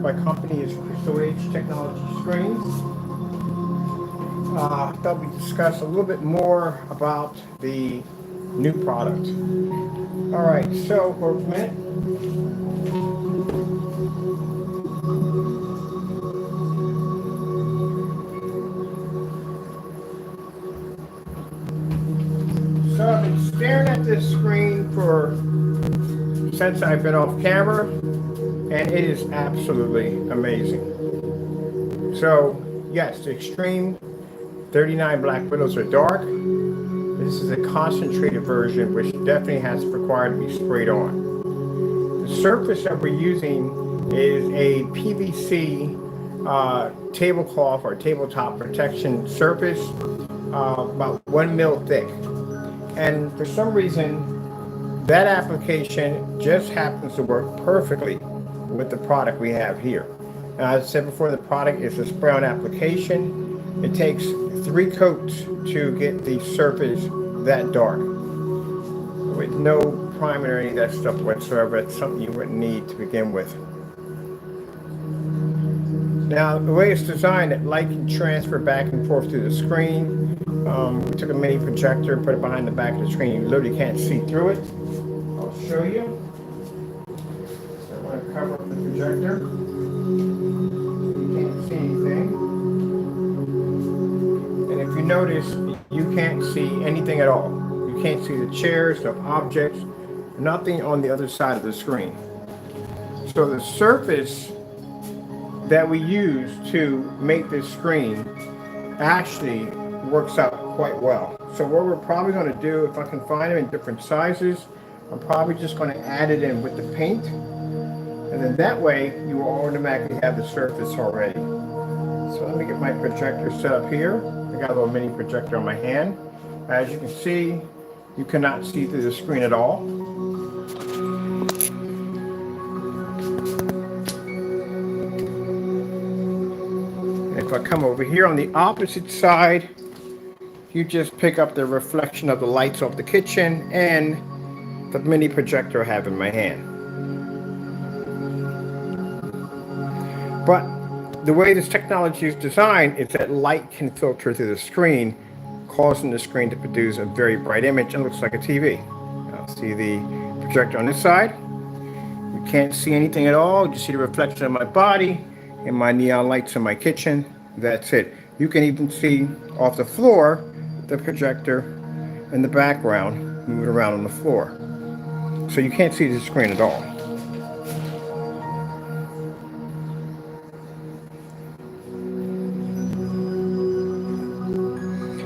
My company is Crystal Age Technology Screens. I thought we'd discuss a little bit more about the new product. All right, so for a minute. So I've been staring at this screen since I've been off camera, and it is absolutely amazing. So yes, the Extreme 39 Black Widows are dark. This is a concentrated version, which definitely has required to be sprayed on. The surface that we're using is a PVC tablecloth or tabletop protection surface, about 1 mil thick. And for some reason, that application just happens to work perfectly with the product we have here. Now, as I said before, the product is a spray-on application. It takes 3 coats to get the surface that dark, with no primer or any of that stuff whatsoever. It's something you wouldn't need to begin with. Now, the way it's designed, that light can transfer back and forth through the screen. We took a mini projector and put it behind the back of the screen. You literally can't see through it. I'll show you. So I'm going to cover up the projector. You can't see anything. And if you notice, you can't see anything at all. You can't see the chairs, no objects, nothing on the other side of the screen. So the surface that we use to make this screen actually works out quite well. So what we're probably going to do, if I can find them in different sizes, I'm probably just going to add it in with the paint, and then that way you will automatically have the surface already. So let me get my projector set up here. I got a little mini projector on my hand. As you can see, you cannot see through the screen at all. If I come over here on the opposite side, you just pick up the reflection of the lights off the kitchen and the mini projector I have in my hand. But the way this technology is designed is that light can filter through the screen, causing the screen to produce a very bright image and looks like a TV. I'll see the projector on this side. You can't see anything at all. You see the reflection of my body and my neon lights in my kitchen. That's it. You can even see off the floor the projector in the background moving around on the floor. So you can't see the screen at all.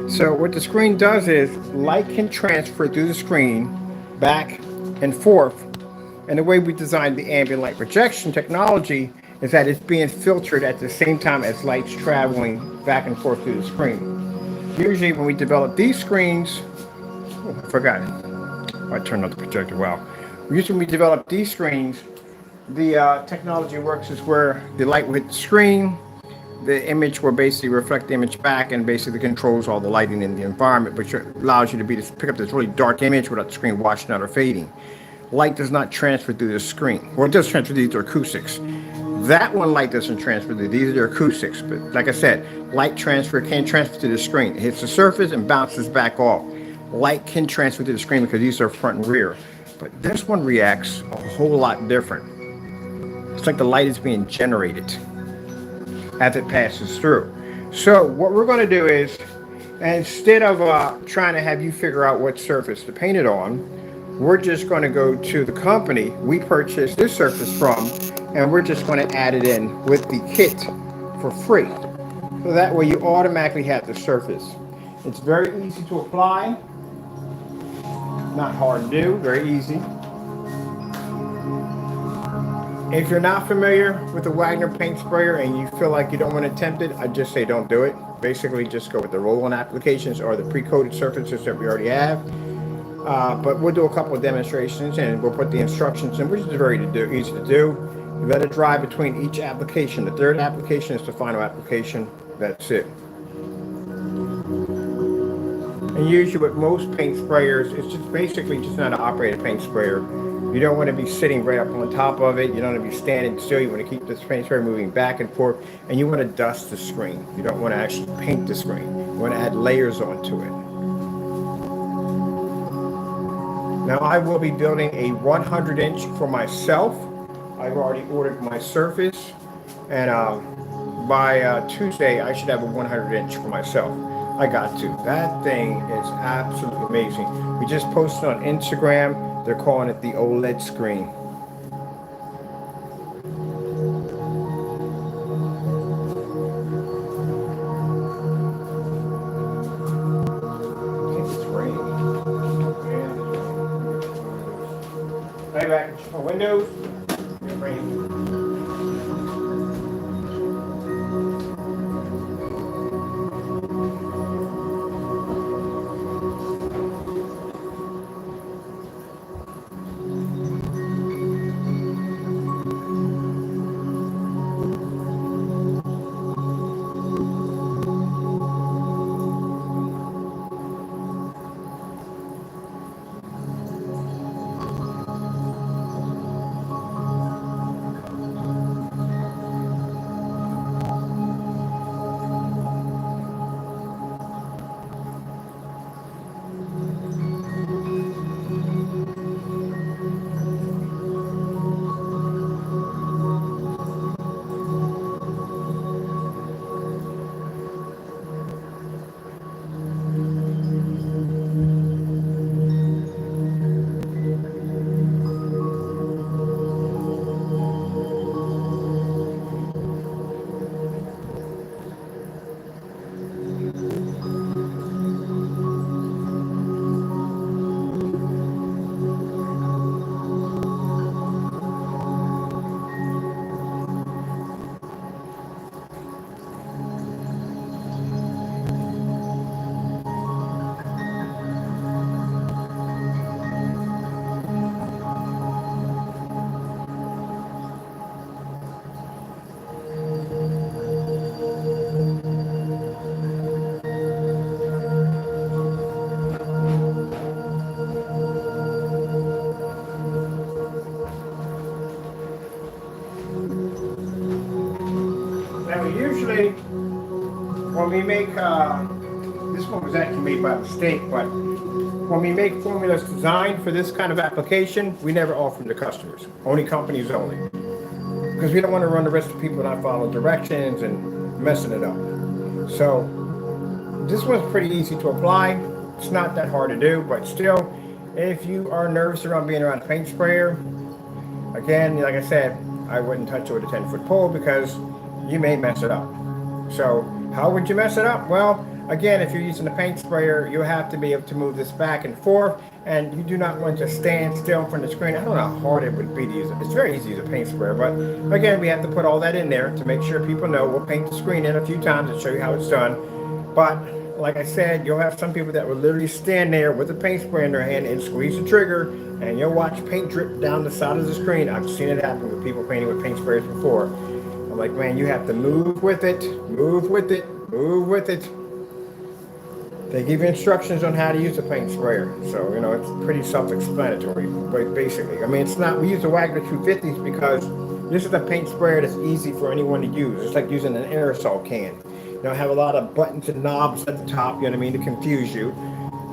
So what the screen does is light can transfer through the screen back and forth. And the way we designed the ambient light projection technology is that it's being filtered at the same time as light's traveling back and forth through the screen. Usually when we develop these screens, oh, I forgot. I turned on the projector, wow. Usually when we develop these screens, the technology works is where the light will hit the screen, the image will basically reflect the image back and basically controls all the lighting in the environment, which allows you to pick up this really dark image without the screen washing out or fading. Light does not transfer through the screen. Well, it does transfer through the acoustics. That one light doesn't transfer through. These are the acoustics. But like I said, light transfer can transfer to the screen. It hits the surface and bounces back off. Light can transfer to the screen because these are front and rear. But this one reacts a whole lot different. It's like the light is being generated as it passes through. So what we're going to do is, instead of trying to have you figure out what surface to paint it on, we're just going to go to the company we purchased this surface from, and we're just going to add it in with the kit for free. So that way you automatically have the surface. It's very easy to apply, not hard to do, very easy. If you're not familiar with the Wagner paint sprayer and you feel like you don't want to attempt it, I just say don't do it. Basically just go with the roll-on applications or the pre-coated surfaces that we already have. But we'll do a couple of demonstrations and we'll put the instructions in, which is very easy to do. You let it dry between each application. The third application is the final application. That's it. And usually with most paint sprayers, it's just basically just not an operated paint sprayer. You don't want to be sitting right up on top of it. You don't want to be standing still. You want to keep this paint sprayer moving back and forth, and you want to dust the screen. You don't want to actually paint the screen. You want to add layers onto it. Now I will be building a 100-inch for myself. I've already ordered my surface, and by Tuesday I should have a 100-inch for myself. I got to. That thing is absolutely amazing. We just posted on Instagram. They're calling it the OLED screen. I think it's raining. Hey, back at your windows. It's raining. Now usually when we make, this one was actually made by mistake, but when we make formulas designed for this kind of application, we never offer them to customers, only companies only. Because we don't want to run the risk of people not following directions and messing it up. So this one's pretty easy to apply. It's not that hard to do, but still, if you are nervous around being around a paint sprayer, again, like I said, I wouldn't touch it with a 10-foot pole because you may mess it up. So how would you mess it up? Well, again, if you're using a paint sprayer, you have to be able to move this back and forth, and you do not want to stand still in front of the screen. I don't know how hard it would be to use it. It's very easy to use a paint sprayer, but again, we have to put all that in there to make sure people know. We'll paint the screen in a few times and show you how it's done. But like I said, you'll have some people that will literally stand there with a paint sprayer in their hand and squeeze the trigger, and you'll watch paint drip down the side of the screen. I've seen it happen with people painting with paint sprayers before. I'm like, man, you have to move with it, move with it, move with it. They give you instructions on how to use a paint sprayer. So, you know, it's pretty self-explanatory, but basically, I mean, it's not, we use the Wagner 250s because this is a paint sprayer that's easy for anyone to use. It's like using an aerosol can. You know, have a lot of buttons and knobs at the top, you know what I mean, to confuse you.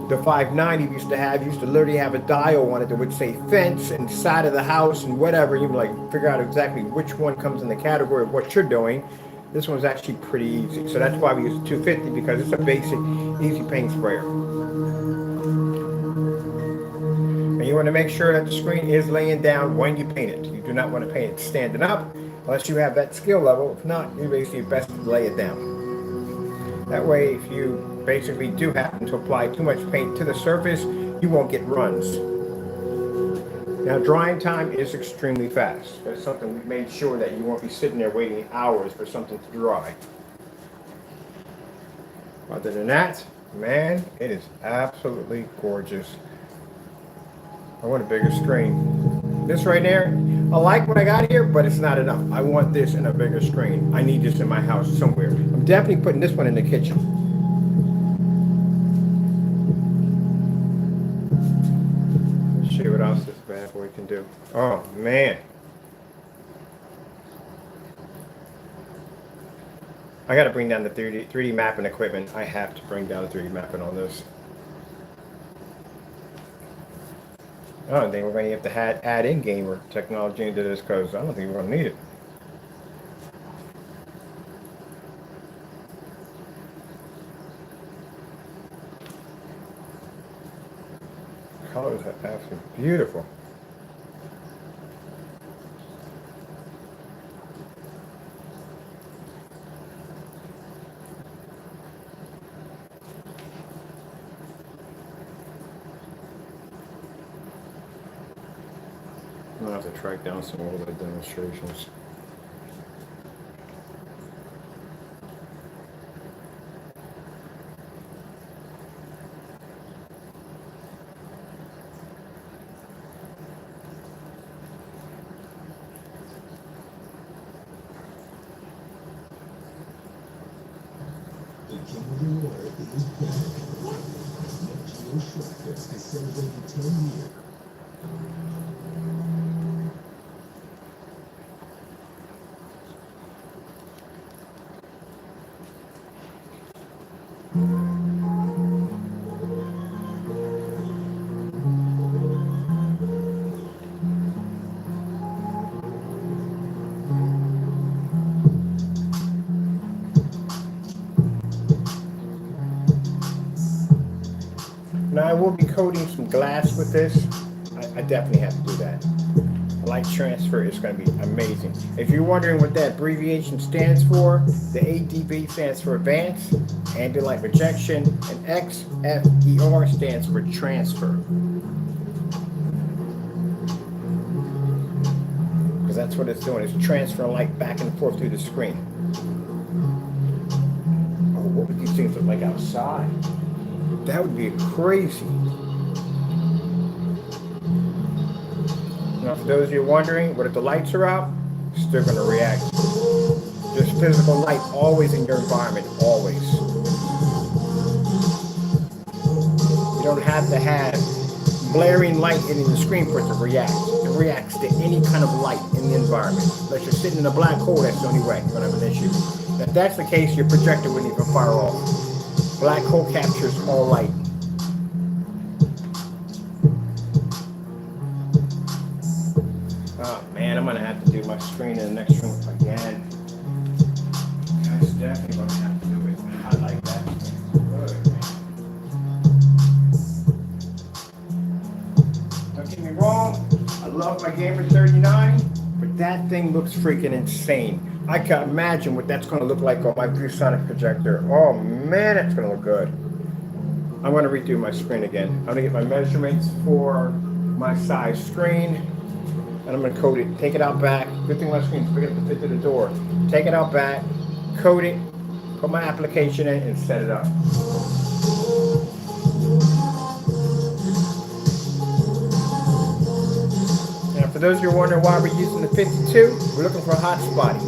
The 590 we used to literally have a dial on it that would say fence and side of the house and whatever. You would like figure out exactly which one comes in the category of what you're doing. This one's actually pretty easy. So that's why we use the 250, because it's a basic, easy paint sprayer. And you want to make sure that the screen is laying down when you paint it. You do not want to paint it standing up unless you have that skill level. If not, you basically best lay it down. That way, if you basically do happen to apply too much paint to the surface, you won't get runs. Now, drying time is extremely fast. That's something we made sure that you won't be sitting there waiting hours for something to dry. Other than that, man, it is absolutely gorgeous. I want a bigger screen. This right there, I like what I got here, but it's not enough. I want this in a bigger screen. I need this in my house somewhere. I'm definitely putting this one in the kitchen. Let's see what else is bad boy can do. Oh, man. I got to bring down the 3D mapping equipment. I have to bring down the 3D mapping on this. I don't think we're going to have to add in gamer technology into this because I don't think we're going to need it. Colors are absolutely beautiful. I'm going to have to track down some of the demonstrations. Now I will be coating some glass with this. I definitely have to do that. Light transfer is going to be amazing. If you're wondering what that abbreviation stands for, the ADV stands for Advanced Ambient Light Rejection, and XFER stands for Transfer. Because that's what it's doing, it's transferring light back and forth through the screen. Oh, what would these things look like outside? That would be crazy. Now, for those of you wondering, what if the lights are out? Still going to react. There's physical light always in your environment, always. You don't have to have blaring light hitting the screen for it to react. It reacts to any kind of light in the environment. Unless you're sitting in a black hole, that's the only way you're going to have an issue. If that's the case, your projector wouldn't even fire off. Black hole captures all light. Oh man, I'm gonna have to do my screen in the next room again. That's definitely gonna have to do it. I like that. Good. Don't get me wrong, I love my Gamer 39, but that thing looks freaking insane. I can imagine what that's going to look like on my ViewSonic projector. Oh man, it's going to look good. I'm going to redo my screen again. I'm going to get my measurements for my size screen, and I'm going to coat it, take it out back. Good thing my screen's big enough to fit through the door. Take it out back, coat it, put my application in, and set it up. Now, for those of you who are wondering why we're using the 52, we're looking for a hot spot.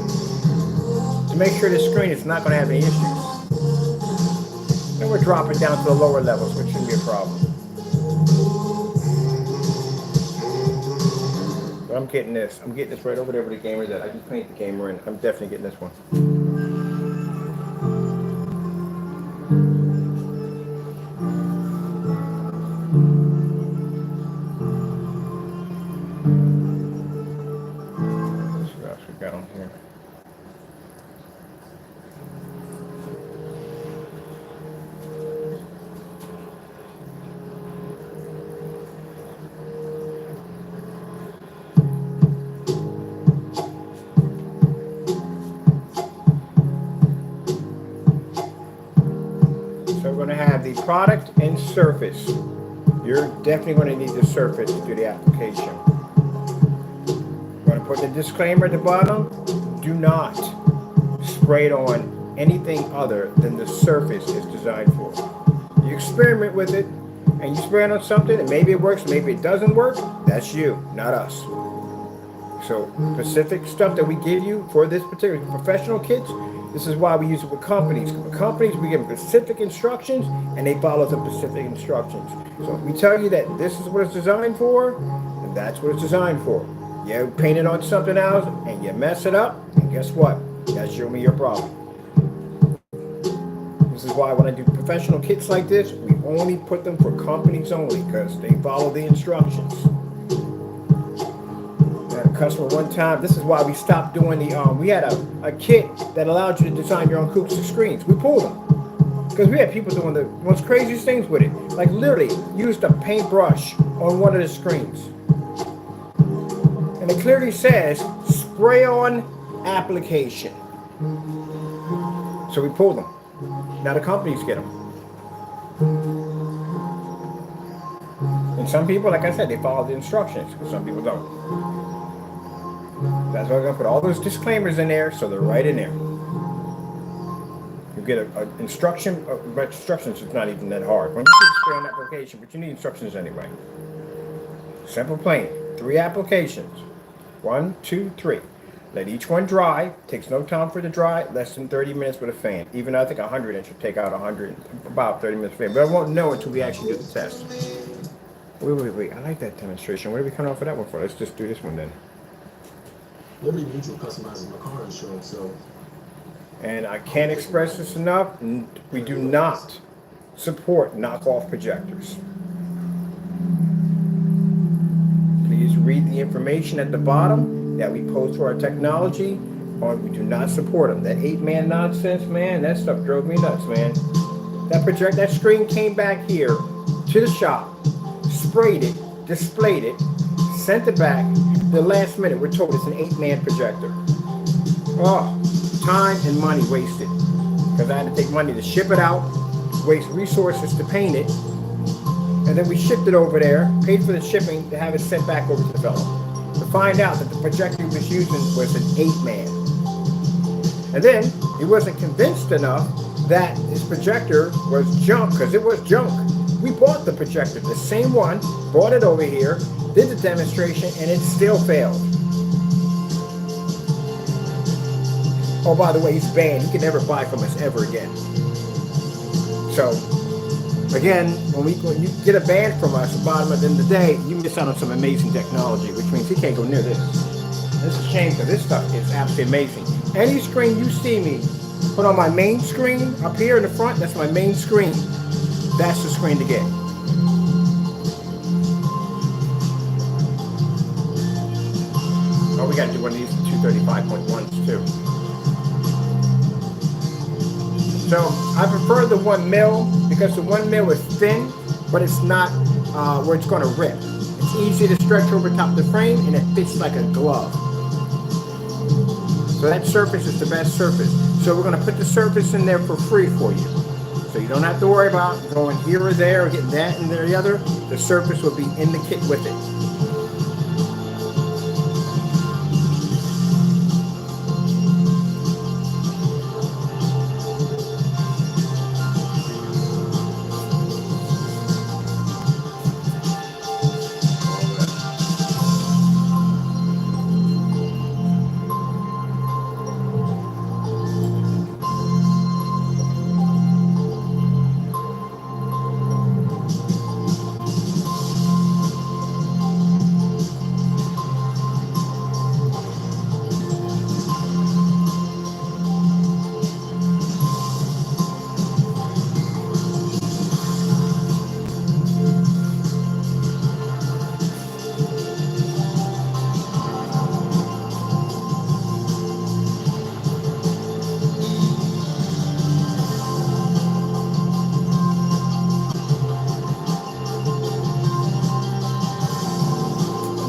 To make sure the screen is not going to have any issues. And we're dropping down to the lower levels, which shouldn't be a problem. But I'm getting this. I'm getting this right over there with the gamer that I just paint the gamer in. I'm definitely getting this one. What else we got on here? The product and surface. You're definitely going to need the surface to do the application. I'm going to put the disclaimer at the bottom. Do not spray it on anything other than the surface is designed for. You experiment with it and you spray it on something and maybe it works, maybe it doesn't work. That's you, not us. So specific stuff that we give you for this particular professional kits, this is why we use it with companies. With companies, we give them specific instructions, and they follow the specific instructions. So if we tell you that this is what it's designed for, then That's what it's designed for. You paint it on something else and you mess it up, and guess what? That's your problem. This is why when I do professional kits like this, we only put them for companies only because they follow the instructions. I had a customer one time. This is why we stopped doing the. We had a kit that allowed you to design your own acoustic screens. We pulled them because we had people doing the most craziest things with it. Like literally used a paintbrush on one of the screens. And it clearly says spray on application. So we pulled them. Now the companies get them. And some people, like I said, they follow the instructions. Some people don't. That's why I'm going to put all those disclaimers in there so they're right in there. You get an instruction, but instructions is not even that hard. When you see spray on application, but you need instructions anyway. Simple, plain. 3 applications. 1, 2, 3. Let each one dry. Takes no time for it to dry. Less than 30 minutes with a fan. Even I think 100 inch should take out 100, about 30 minutes fan. But I won't know until we actually do the test. Wait. I like that demonstration. What are we coming off of that one for? Let's just do this one then. Liberty Mutual customizes my car insurance, so. And I can't express this enough. We do not support knockoff projectors. Please read the information at the bottom that we post to our technology, or we do not support them. That 8-man nonsense, man, that stuff drove me nuts, man. That screen came back here to the shop, sprayed it, displayed it, sent it back. The last minute, we're told it's an 8-man projector. Oh, time and money wasted. Because I had to take money to ship it out, waste resources to paint it, and then we shipped it over there, paid for the shipping to have it sent back over to the fellow. To find out that the projector he was using was an 8-man. And then he wasn't convinced enough that his projector was junk, because it was junk. We bought the projector, the same one, brought it over here, did the demonstration, and it still failed. Oh, by the way, he's banned. He can never buy from us ever again. So, again, when you get a ban from us, bottom of the end of the day, you miss out on some amazing technology, which means he can't go near this. This is a shame, because this stuff is absolutely amazing. Any screen you see me put on my main screen up here in the front, that's my main screen. That's the screen to get. Oh, we got to do one of these 235.1s too. So I prefer the 1 mil because the 1 mil is thin, but it's not where it's going to rip. It's easy to stretch over top of the frame, and it fits like a glove. So that surface is the best surface. So we're going to put the surface in there for free for you. So you don't have to worry about going here or there or getting that and the other. The surface will be in the kit with it.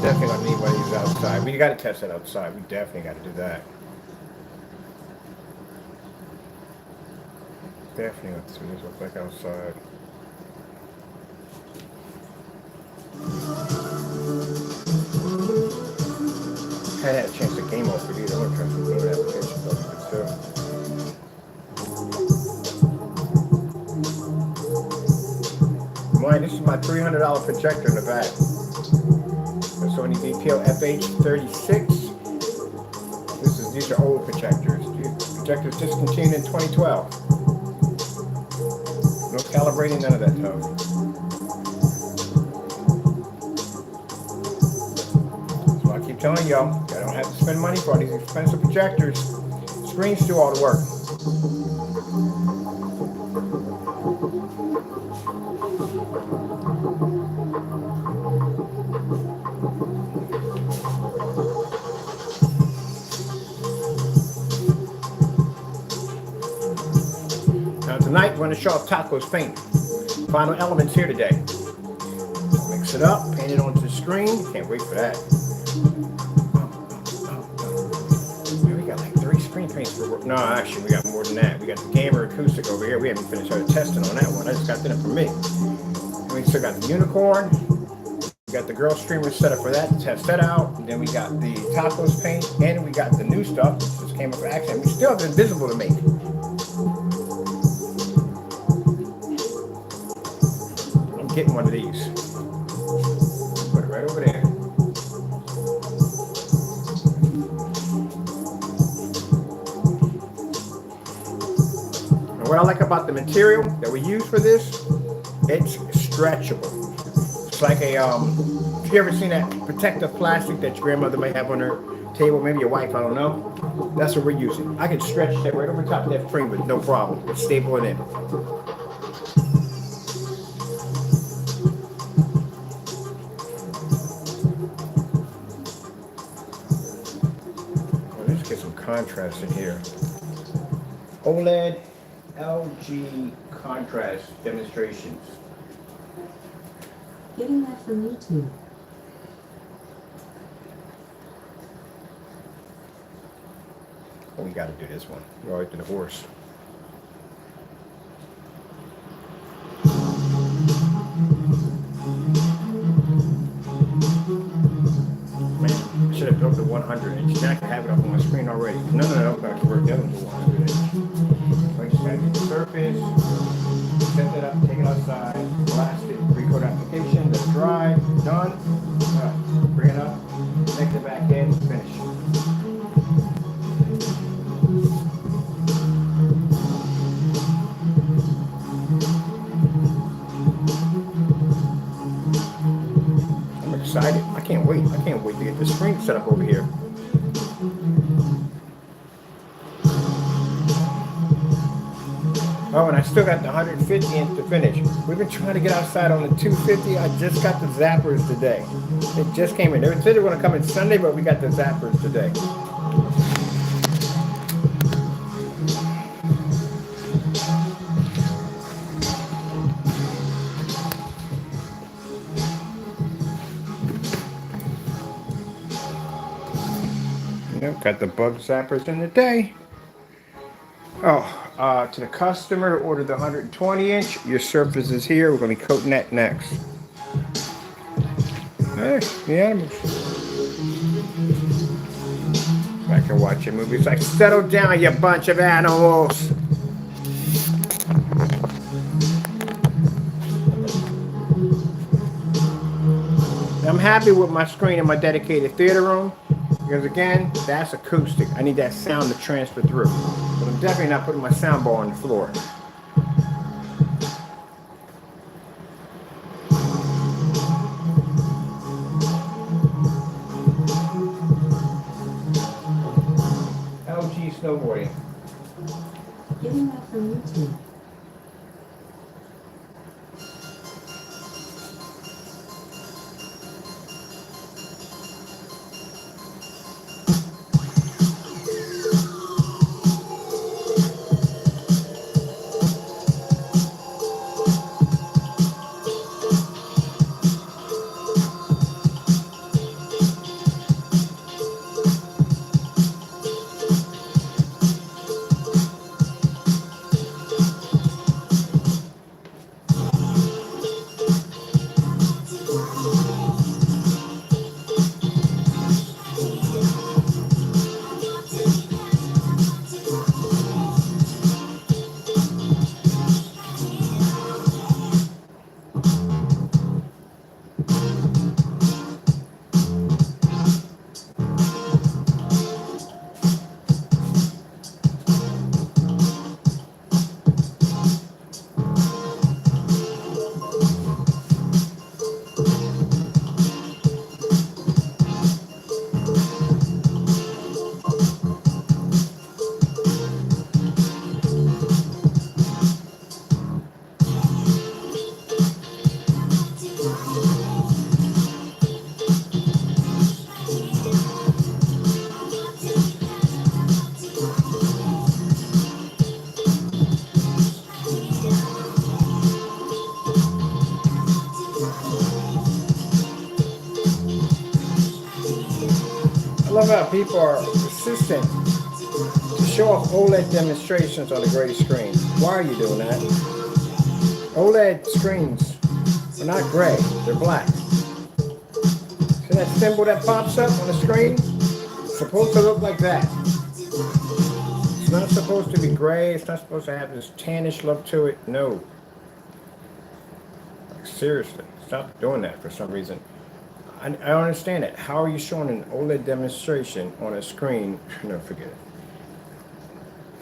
Definitely gonna need one of these outside. We got to test it outside. We definitely got to do that. Definitely got to see this look like outside. I had a chance to game over these. I'm gonna try some game applications too. This is my $300 projector in the back. Sony VPO FH36. These are old projectors. Projectors discontinued in 2012. No calibrating, none of that stuff. telling y'all, I don't have to spend money for all these expensive projectors. Screens do all the work. Now tonight, we're going to show off Taco's paint. Final elements here today. Mix it up, paint it onto the screen. Can't wait for that. Man, we got like 3 screen paints for work. No, actually, we got more than that. We got the gamer acoustic over here. We haven't finished our testing on that one. I just got that for me. And we still got the unicorn. We got the girl streamer set up for that to test that out. And then we got the Taco's paint, and we got the new stuff. This just came up for action. We still have Invisible to make. Getting one of these. Put it right over there. And what I like about the material that we use for this, it's stretchable. It's like a, if you ever seen that protective plastic that your grandmother may have on her table, maybe your wife, I don't know. That's what we're using. I can stretch that right over top of that frame with no problem. It's staple it in. Get some contrast in here. OLED LG contrast demonstrations. Getting that from YouTube. Oh, we got to do this one. We're right to the horse. Should have built the 100 inch. Now I can have it up on my screen already. No, I can work the other one to 100 inch. So I just gotta get the surface, set that up, take it outside, blast it, pre-coat application, let it dry, done. Bring it up, take the back end, finish. Excited. I can't wait to get this screen set up over here. Oh, and I still got the 150 inch to finish. We've been trying to get outside on the 250. I just got the zappers today. It just came in. They said they were going to come in Sunday, but we got the zappers today. Got the bug zappers in the day. Oh, to the customer, order the 120 inch. Your surface is here. We're going to be coating that next. Hey, the animals. Back and watching movies like, settle down, you bunch of animals. I'm happy with my screen in my dedicated theater room. Because again, that's acoustic. I need that sound to transfer through. But I'm definitely not putting my sound bar on the floor. LG snowboarding. Getting that from YouTube. love how people are persistent to show off OLED demonstrations on the gray screen. Why are you doing that? OLED screens are not gray, they're black. See that symbol that pops up on the screen? It's supposed to look like that. It's not supposed to be gray, it's not supposed to have this tannish look to it, no. Like, seriously, stop doing that for some reason. I don't understand it. How are you showing an OLED demonstration on a screen? No, forget it.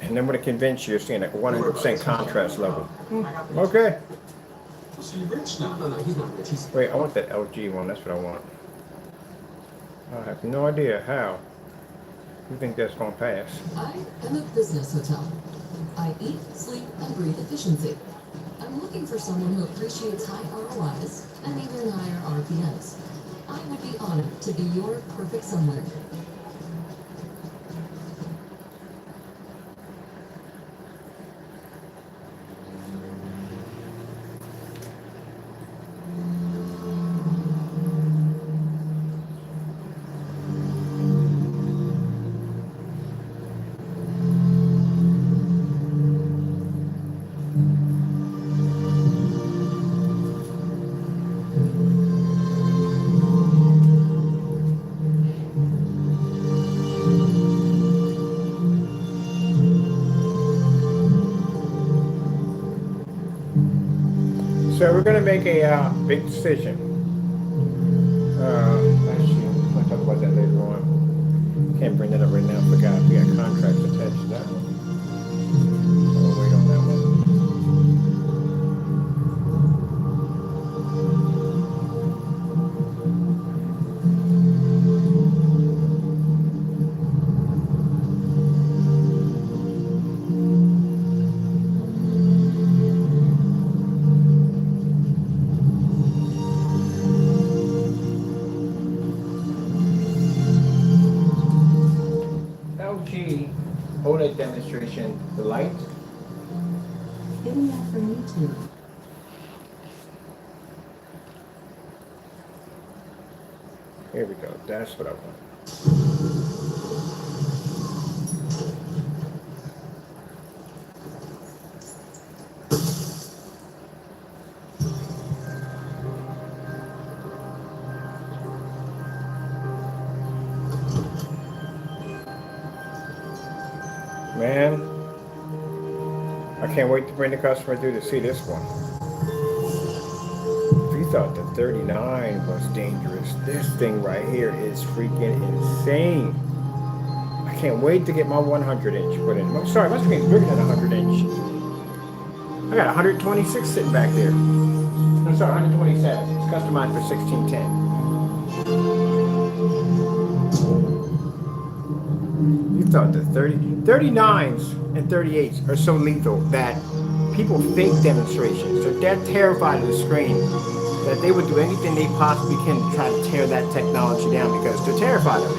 And then when it convince you, you're seeing like 100% contrast level. Okay. So you rich? No, he's not rich. He's Wait, I want that LG one. That's what I want. I have no idea how. You think that's going to pass? I am a business hotel. I eat, sleep, and breathe efficiency. I'm looking for someone who appreciates high ROIs and even higher RPMs. I would be honored to be your perfect someone. So we're going to make a big decision. Actually, I'll talk about that later on. Can't bring that up right now. Forgot we got contracts attached to that one. I'll wait on that one. LG OLED demonstration, the light. Video from YouTube. Here we go. That's what I want. Man, I can't wait to bring the customer through to see this one. If you thought the 39 was dangerous, this thing right here is freaking insane. I can't wait to get my 100 inch put in. I'm sorry, my screen's bigger than 100 inch. I got 126 sitting back there. I'm sorry, 127. It's customized for 1610. You thought the 39s and 38s are so lethal that people fake demonstrations. They're that terrified of the screen that they would do anything they possibly can to try to tear that technology down because they're terrified of it.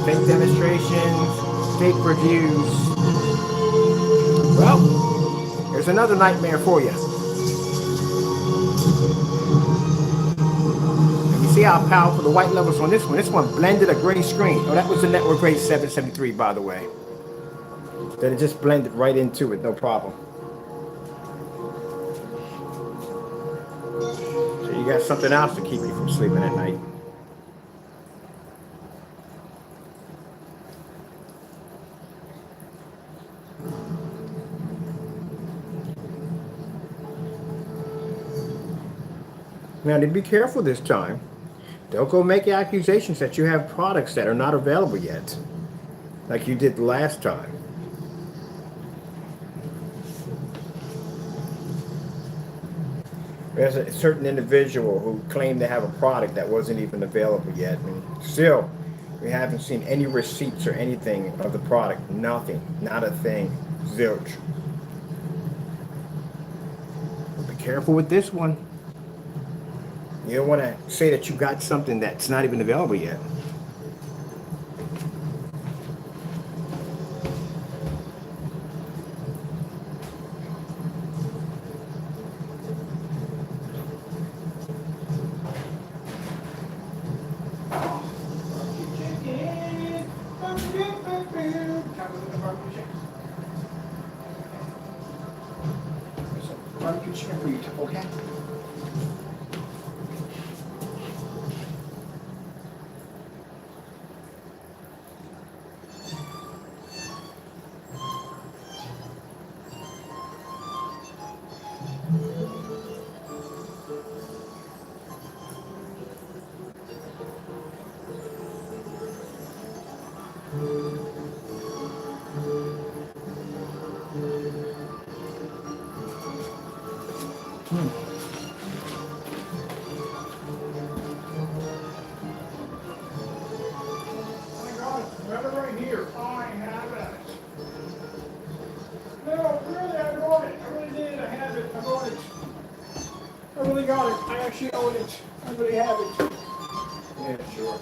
Fake demonstrations, fake reviews. Well, here's another nightmare for you. See how powerful the white levels on this one. This one blended a gray screen. Oh, that was the network grade 773, by the way. That it just blended right into it, no problem. So you got something else to keep you from sleeping at night. Now, to be careful this time. Don't go make accusations that you have products that are not available yet, like you did last time. There's a certain individual who claimed to have a product that wasn't even available yet, and still, we haven't seen any receipts or anything of the product. Nothing, not a thing, zilch. Be careful with this one. You don't want to say that you got something that's not even available yet. barbecue chicken for you, okay? Right here, I have it. No, really, I got it. I really did. I have it. I got it. I really got it. I actually own it. I really have it. Yeah, sure.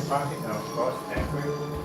Pocket? No, cross halfway.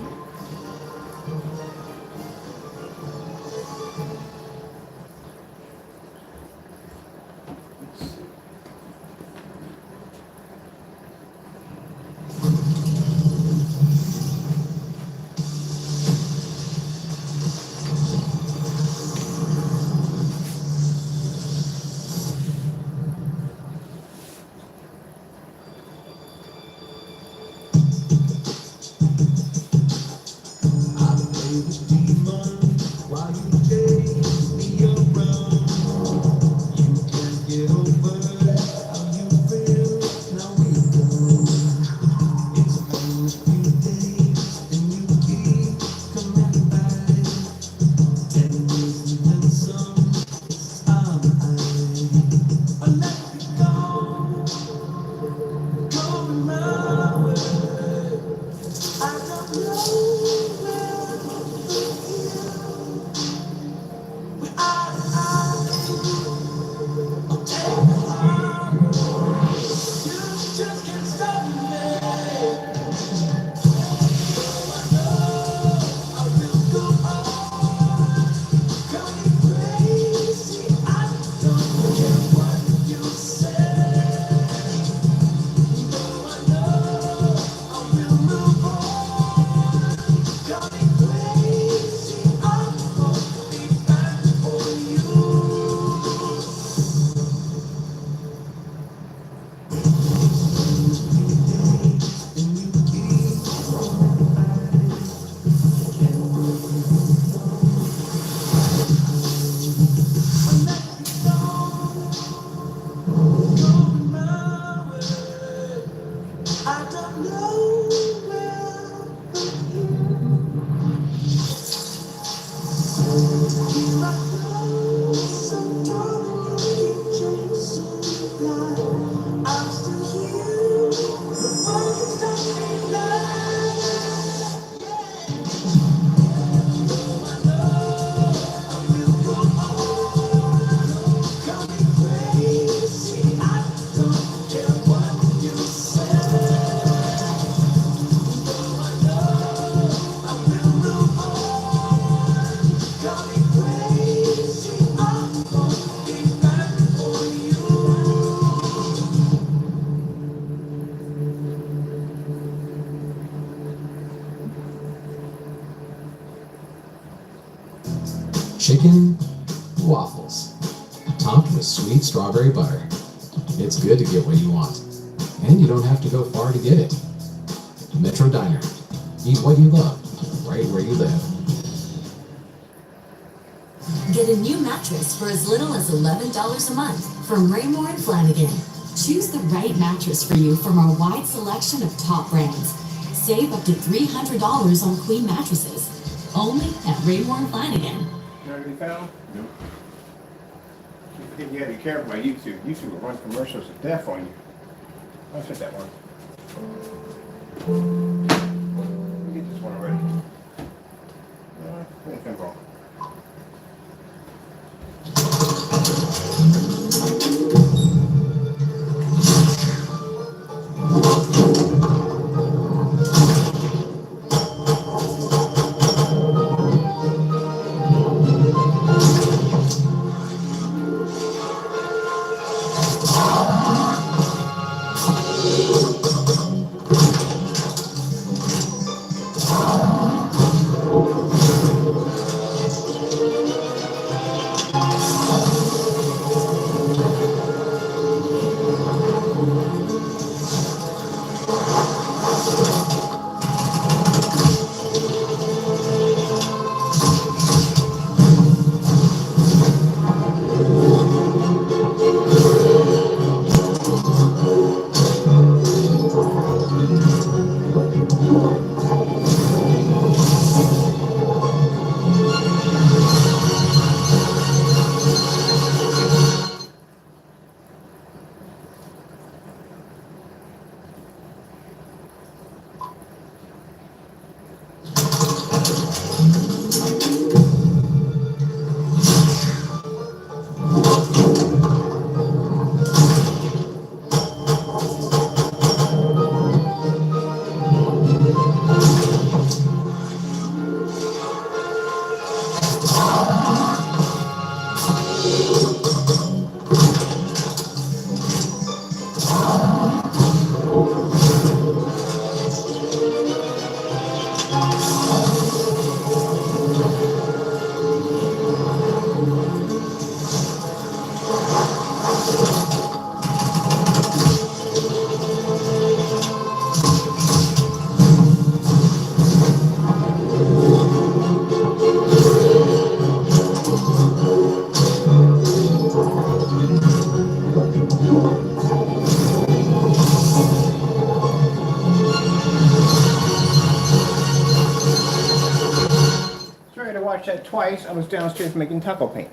Chicken waffles. topped with sweet strawberry butter. It's good to get what you want, and you don't have to go far to get it. Metro Diner. Eat what you love, right where you live. Get a new mattress for as little as $11 a month from Raymore and Flanagan. Choose the right mattress for you from our wide selection of top brands. Save up to $300 on queen mattresses. Only at Raymore and Flanagan. You already found? Nope. You gotta be careful by YouTube. YouTube will run commercials to death on you. I'll set that one. Let me get this one already. I think I'm wrong. Sorry to watch that twice. I was downstairs making taco paint.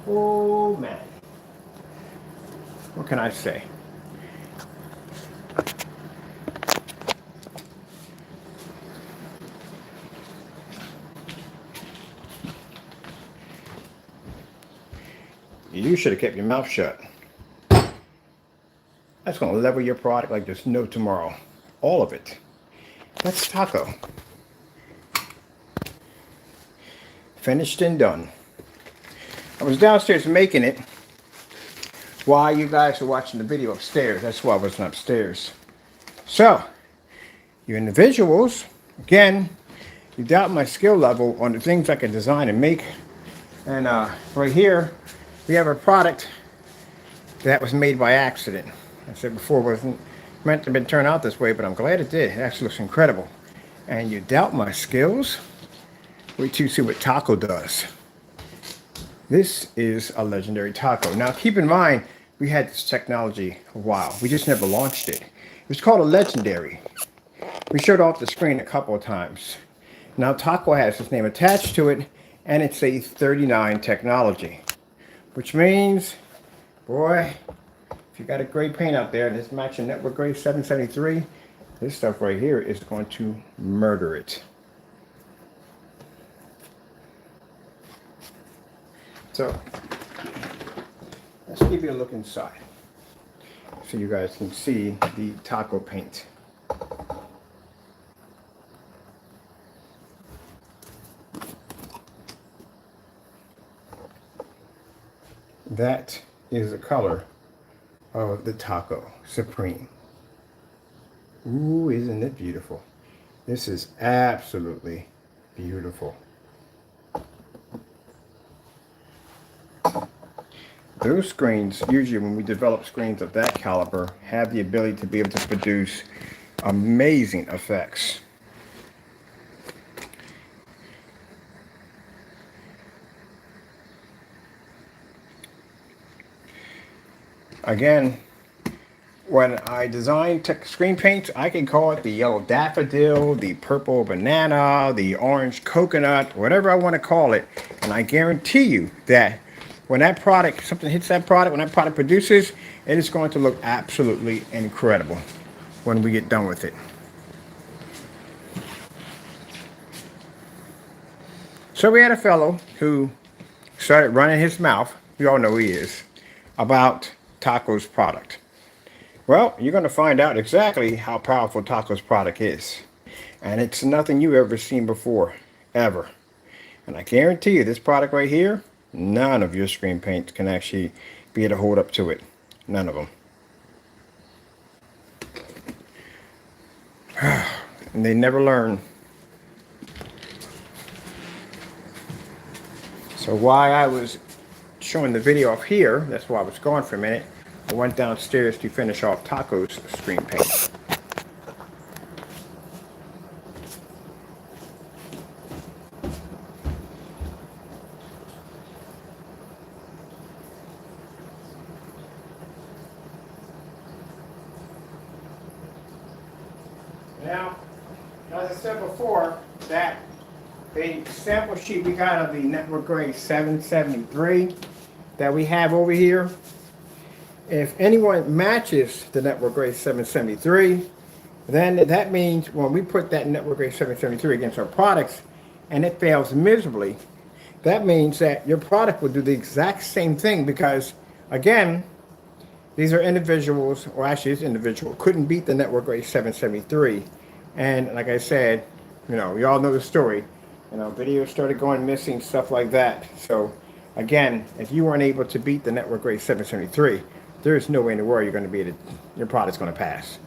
Oh man. What can I say? You should have kept your mouth shut. That's going to level your product like there's no tomorrow. All of it. That's taco. Finished and done. I was downstairs making it while you guys were watching the video upstairs. That's why I wasn't upstairs. So, you individuals, again, you doubt my skill level on the things I can design and make. And right here, we have a product that was made by accident. I said before, it wasn't meant to be turned out this way, but I'm glad it did. It actually looks incredible. And you doubt my skills? Wait till you see what taco does. This is a legendary taco. Now keep in mind, we had this technology a while. We just never launched it. It was called a legendary. We showed off the screen a couple of times. Now taco has its name attached to it, and it's a 39 technology. Which means, boy, if you got a great paint out there, this matching network grade 773, this stuff right here is going to murder it. So, let's give you a look inside so you guys can see the taco paint. That is the color of the Taco Supreme. Ooh, isn't it beautiful? This is absolutely beautiful. those screens, usually when we develop screens of that caliber, have the ability to be able to produce amazing effects. Again, when I design screen paints, I can call it the yellow daffodil, the purple banana, the orange coconut, whatever I want to call it. And I guarantee you that when that product, something hits that product, when that product produces, it is going to look absolutely incredible when we get done with it. So we had a fellow who started running his mouth, we all know who he is, about Taco's product. Well, you're going to find out exactly how powerful Taco's product is. And it's nothing you've ever seen before, ever. And I guarantee you, this product right here, none of your screen paints can actually be able to hold up to it. None of them. And they never learn. So while I was showing the video off here, that's why I was gone for a minute, I went downstairs to finish off Taco's screen paint. Now, as I said before, that the sample sheet we got of the network grade 773 that we have over here, if anyone matches the network grade 773, then that means when we put that network grade 773 against our products and it fails miserably, that means that your product will do the exact same thing because, again, these are individuals, or actually this individual couldn't beat the network grade 773. And like I said, you know, we all know the story. You know, videos started going missing, stuff like that. So again, if you weren't able to beat the network grade 773, there's no way in the world you're going to be able to, your product's going to pass.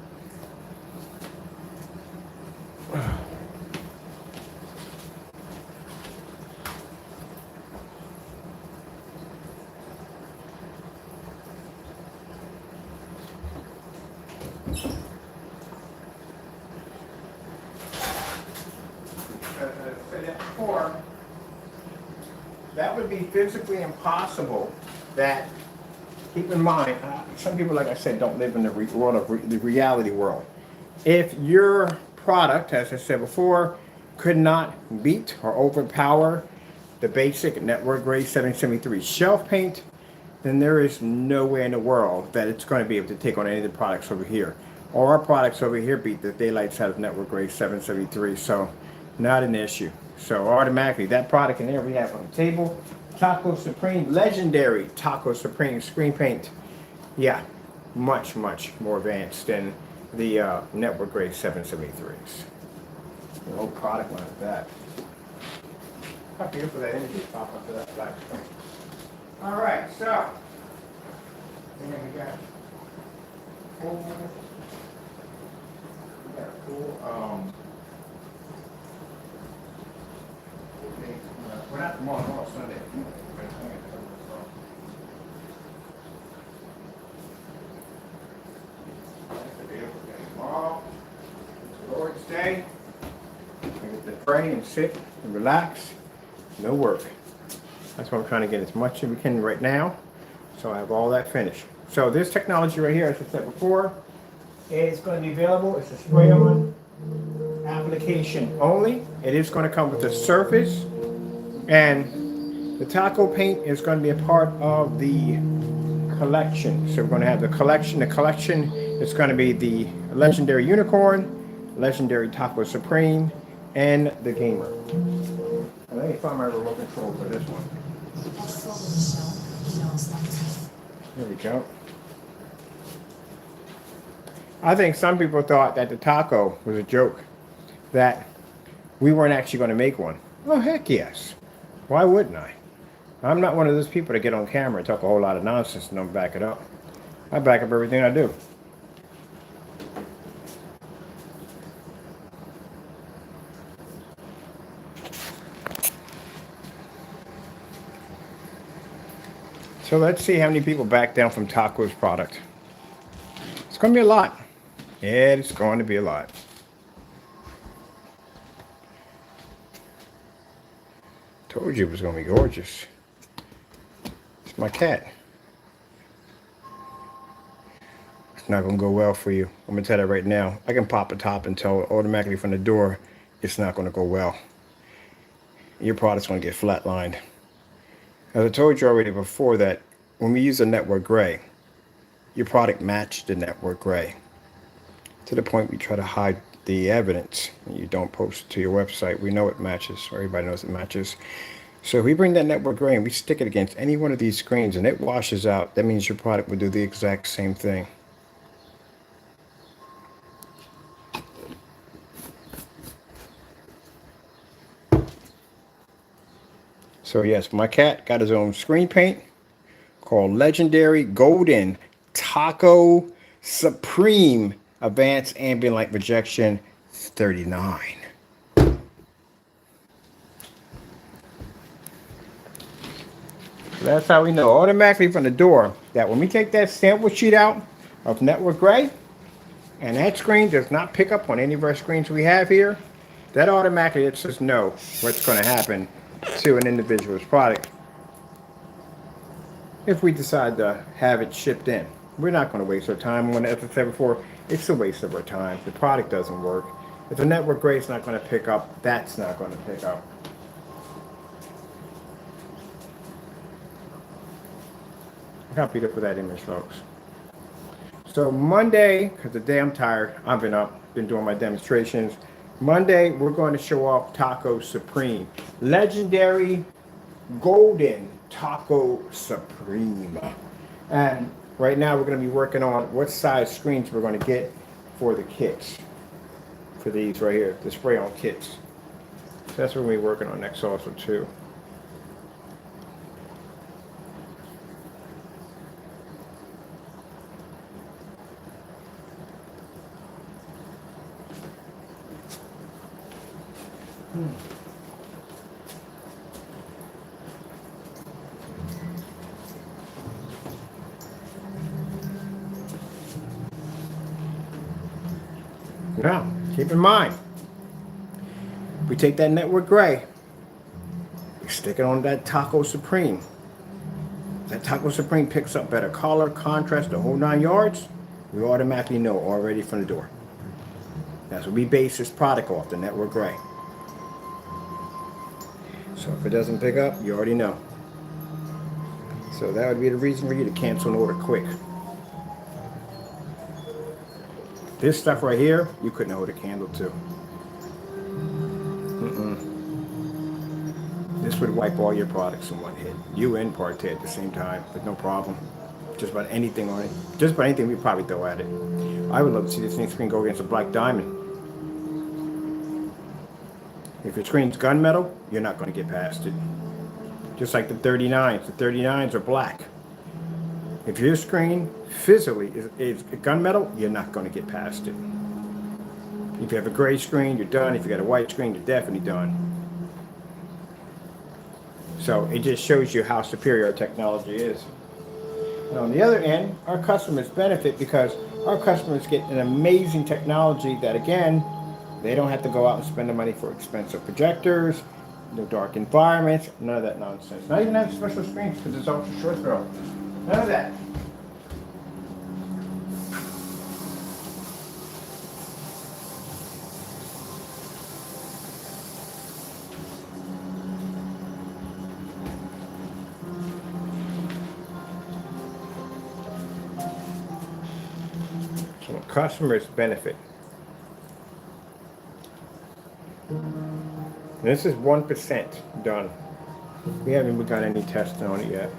As I said before, that would be physically impossible. That, keep in mind, some people, like I said, don't live in the world of the reality world. If your product, as I said before, could not beat or overpower the basic network grade 773 shelf paint, then there is no way in the world that it's going to be able to take on any of the products over here. All our products over here beat the daylights out of network grade 773, so not an issue. So automatically, that product in there we have on the table, Taco Supreme, legendary Taco Supreme screen paint. Yeah, much, much more advanced than the network grade 773s. The whole product line of that. How beautiful that energy pop up to that black screen. All right, so then we got cool. We're not tomorrow, Sunday. Tomorrow, it's the Lord's Day. I get to pray and sit and relax. No work. That's why I'm trying to get as much as we can right now. So I have all that finished. So this technology right here, as I said before, is going to be available. It's a spray-on application only. It is going to come with a surface. And the Taco paint is going to be a part of the collection. So we're going to have the collection. The collection is going to be the legendary unicorn, legendary Taco Supreme, and the gamer. Let me find my remote control for this one. There we go. I think some people thought that the Taco was a joke, that we weren't actually going to make one. Oh, heck yes. Why wouldn't I? I'm not one of those people that get on camera and talk a whole lot of nonsense and don't back it up. I back up everything I do. So let's see how many people back down from Taco's product. It's going to be a lot. Yeah, it's going to be a lot. Told you it was going to be gorgeous. It's my cat. It's not going to go well for you. I'm going to tell you right now. I can pop a top and tell automatically from the door it's not going to go well. Your product's going to get flatlined. As I told you already before that when we use a network gray, your product matched the network gray. To the point we try to hide the evidence. You don't post it to your website. We know it matches. Everybody knows it matches. So if we bring that network gray and we stick it against any one of these screens and it washes out, that means your product will do the exact same thing. So yes, my cat got his own screen paint called Legendary Golden Taco Supreme Advanced Ambient Light Rejection 39. That's how we know automatically from the door that when we take that sample sheet out of network gray and that screen does not pick up on any of our screens we have here, that automatically lets us know what's going to happen to an individual's product if we decide to have it shipped in. We're not going to waste our time. As I said before, it's a waste of our time. The product doesn't work. If the network gray is not going to pick up, that's not going to pick up. Look how beautiful that image looks. So Monday, because the day I'm tired, I've been up, been doing my demonstrations. Monday, we're going to show off Taco Supreme. Legendary Golden Taco Supreme. And right now we're going to be working on what size screens we're going to get for the kits. For these right here, the spray on kits. So that's what we're working on next also too. Now, keep in mind, we take that network gray, we stick it on that Taco Supreme. That Taco Supreme picks up better color, contrast, the whole 9 yards. We automatically know already from the door. That's what we base this product off, the network gray. So if it doesn't pick up, you already know. So that would be the reason for you to cancel an order quick. This stuff right here, you couldn't hold a candle to. This would wipe all your products in one hit. You and Partey at the same time, with no problem. Just about anything on it. Just about anything we probably throw at it. I would love to see this thing screen go against a black diamond. If your screen's gunmetal, you're not going to get past it. Just like the 39s. The 39s are black. If your screen physically is gunmetal, you're not going to get past it. If you have a gray screen, you're done. If you got a white screen, you're definitely done. So it just shows you how superior our technology is. And on the other end, our customers benefit because our customers get an amazing technology that, again, they don't have to go out and spend the money for expensive projectors, no dark environments, none of that nonsense. Not even have special screens because it's ultra short throw. None of that. So customers benefit. And this is 1% done. We haven't even got any testing on it yet.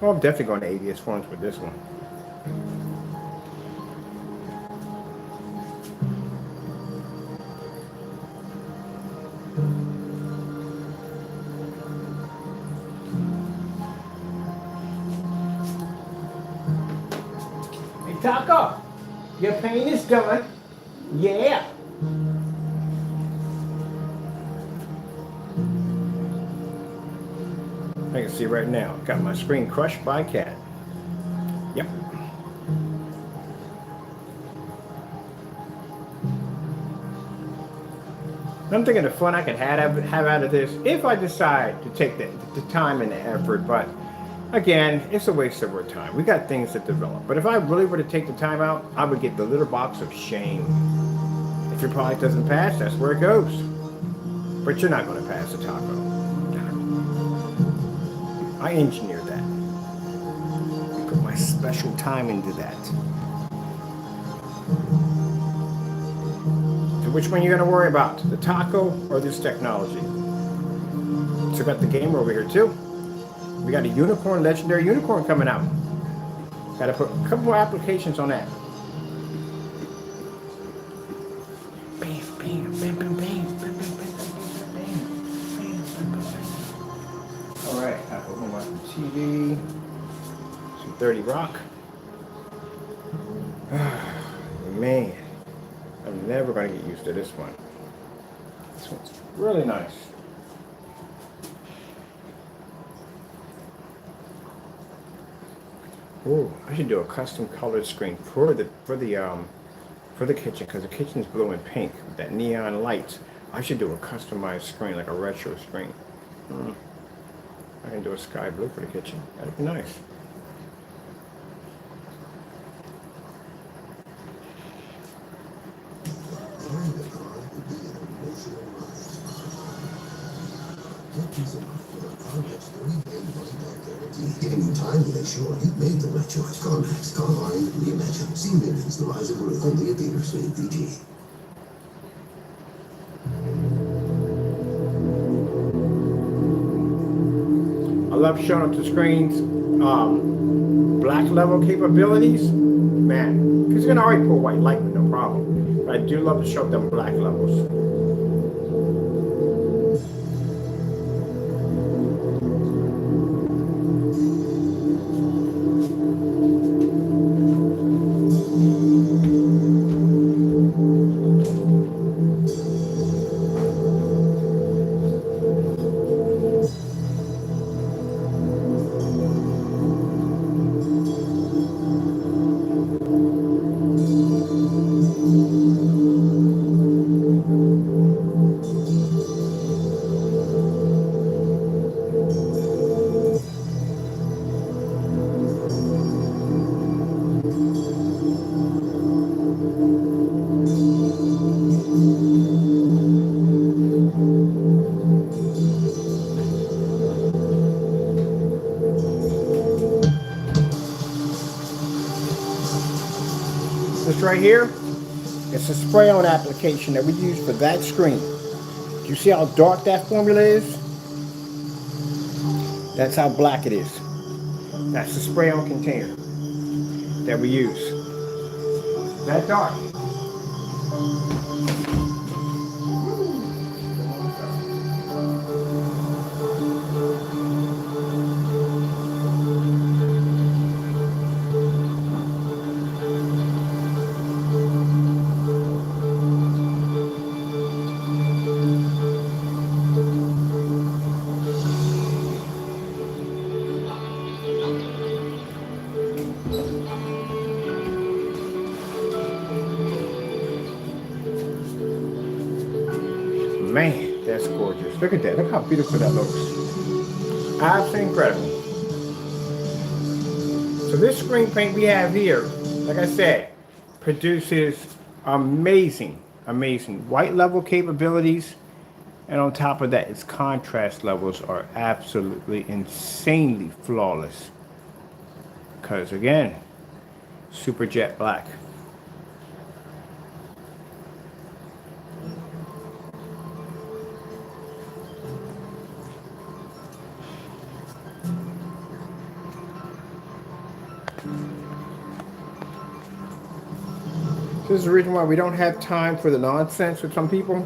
Well, I'm definitely going to ADS forms with this one. taco. Your pain is done. Yeah. I can see right now. Got my screen crushed by a cat. Yep. I'm thinking the fun I could have out of this if I decide to take the time and the effort, but again, it's a waste of our time. We got things to develop. But if I really were to take the time out, I would get the little box of shame. If your product doesn't pass, that's where it goes. But you're not going to pass the taco. I engineered that. I put my special time into that. So which one are you going to worry about? The taco or this technology? So we got the gamer over here too. We got a unicorn, legendary unicorn coming out. Got to put a couple more applications on that. Bam, bam, bam, bam, bam, bam, bam, bam. All right, I put one on the TV. Some 30 Rock. Man, I'm never going to get used to this one. This one's really nice. Oh, I should do a custom colored screen for the kitchen, because the kitchen's blue and pink with that neon light. I should do a customized screen, like a retro screen. I can do a sky blue for the kitchen. That'd be nice. Giving you time to make sure you've made the right choice. CarMax, car buying, reimagine. See millions the rise of growth only at dealers named VG. I love showing up the screens, black level capabilities, man, because you can already pull white light with no problem. But I do love to show up them black levels. This right here, it's a spray-on application that we use for that screen. Do you see how dark that formula is? That's how black it is. That's the spray-on container that we use. That dark. Man, that's gorgeous. Look at that. Look how beautiful that looks. Absolutely incredible. So this screen paint we have here, like I said, produces amazing white level capabilities. And on top of that, its contrast levels are absolutely insanely flawless. Because again, super jet black. This is the reason why we don't have time for the nonsense with some people,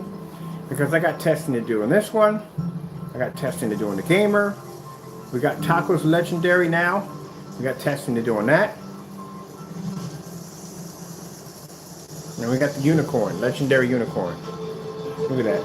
because I got testing to do in this one. I got testing to do in the gamer. We got Taco's Legendary now. We got testing to do on that. And we got the unicorn, legendary unicorn. Look at that.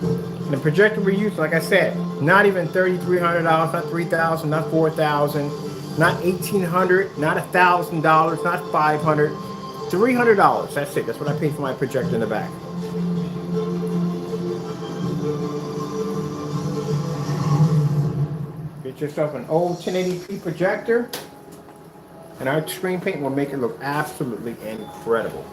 And the projector we use, like I said, not even $3,300, not $3,000, not $4,000, not $1,800, not $1,000, not $500, $300. That's it. That's what I paid for my projector in the back. Get yourself an old 1080p projector, and our screen paint will make it look absolutely incredible.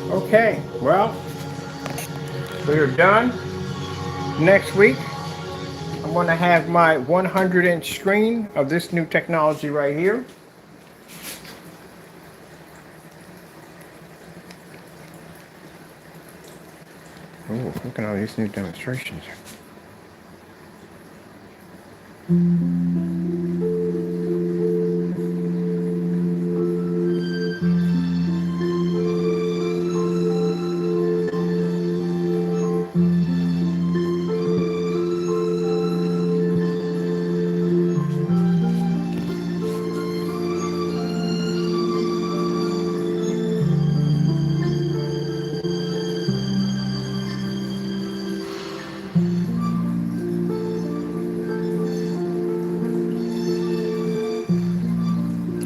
Okay, well, we're done. Next week, I'm going to have my 100-inch screen of this new technology right here. Oh, look at all these new demonstrations.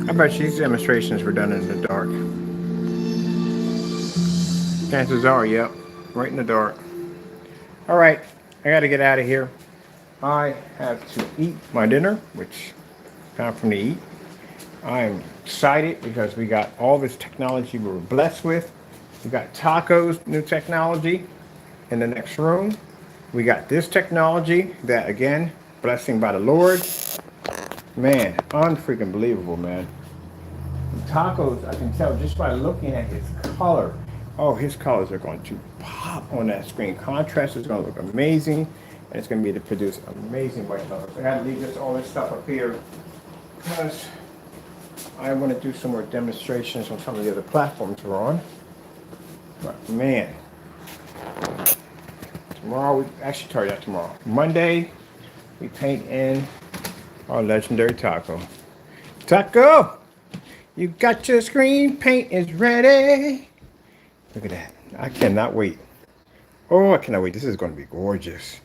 I bet these demonstrations were done in the dark. Chances are, yep, right in the dark. All right, I got to get out of here. I have to eat my dinner, which time for me to eat. I am excited because we got all this technology we were blessed with. We got tacos, new technology in the next room. We got this technology that, again, blessing by the Lord. Man, unfreaking believable, man. Tacos, I can tell just by looking at his color. Oh, his colors are going to pop on that screen. Contrast is going to look amazing, and it's going to be able to produce amazing white colors. I got to leave all this stuff up here because I want to do some more demonstrations on some of the other platforms we're on. But man, tomorrow, we actually target that tomorrow. Monday, we paint in our legendary taco. Taco! You got your screen paint is ready. Look at that. I cannot wait. Oh, I cannot wait. This is going to be gorgeous.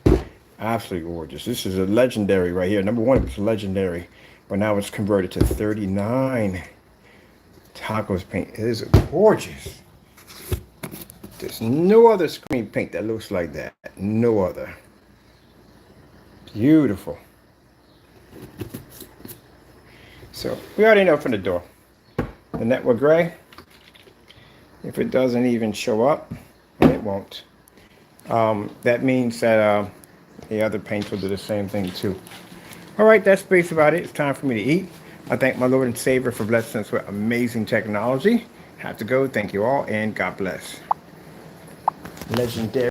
Absolutely gorgeous. This is a legendary right here. Number one, it's legendary. But now it's converted to 39 tacos paint. It is gorgeous. There's no other screen paint that looks like that. No other. Beautiful. So we already know from the door. The network gray, if it doesn't even show up, and it won't, that means that the other paints will do the same thing too. All right, that's basically about it. It's time for me to eat. I thank my Lord and Savior for blessing us with amazing technology. Have to go. Thank you all, and God bless. Legendary.